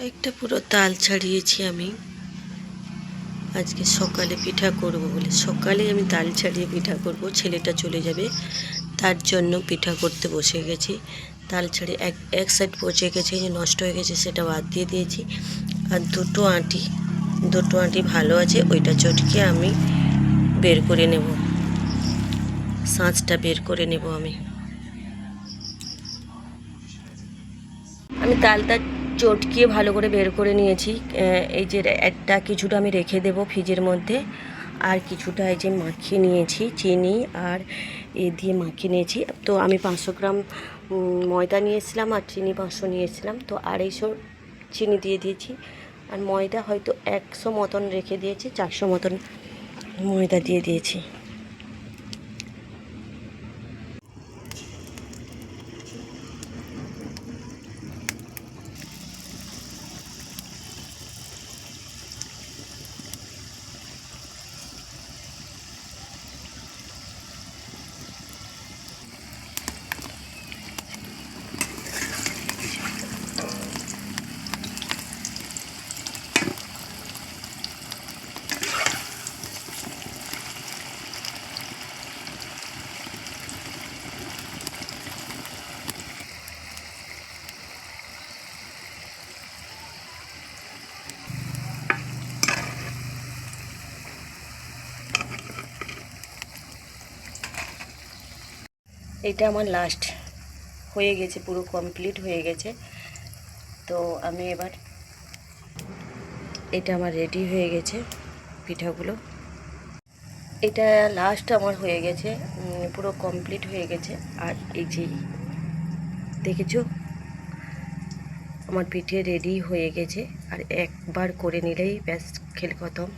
একটা পুরো তাল ছাড়িয়েছি আমি আজকে সকালে পিঠা করব বলে। সকালে আমি তাল ছাড়িয়ে পিঠা করব, ছেলেটা চলে যাবে, তার জন্য পিঠা করতে বসে গেছি। তাল ছাড়িয়ে এক সাইড পচে গেছে, যে নষ্ট হয়ে গেছে সেটা বাদ দিয়ে দিয়েছি। আর দুটো আঁটি ভালো আছে, ওইটা চটকে আমি বের করে নেব, শাঁসটা বের করে নেব। আমি তালটা চটকিয়ে ভালো করে বের করে নিয়েছি। এই যে কিছুটা আমি রেখে দেব ফ্রিজের মধ্যে, আর কিছুটা এই যে মাখিয়ে নিয়েছি, চিনি আর দিয়ে মাখিয়ে নিয়েছি। তো আমি 500 গ্রাম ময়দা নিয়েছিলাম আর চিনি 500 নিয়েছিলাম, তো 250 চিনি দিয়ে দিয়েছি। আর ময়দা হয়তো 100 মতন রেখে দিয়েছি, 400 মতন ময়দা দিয়ে দিয়েছি। এটা আমার লাস্ট হয়ে গেছে, পুরো কমপ্লিট হয়ে গেছে। তো আমি এবার, এটা আমার রেডি হয়ে গেছে পিঠাগুলো। এটা লাস্ট আমার হয়ে গেছে, পুরো কমপ্লিট হয়ে গেছে। আর এই যে দেখেছো, আমার পিঠে রেডি হয়ে গেছে। আর একবার করে নিলেই ব্যাস, খেল খতম।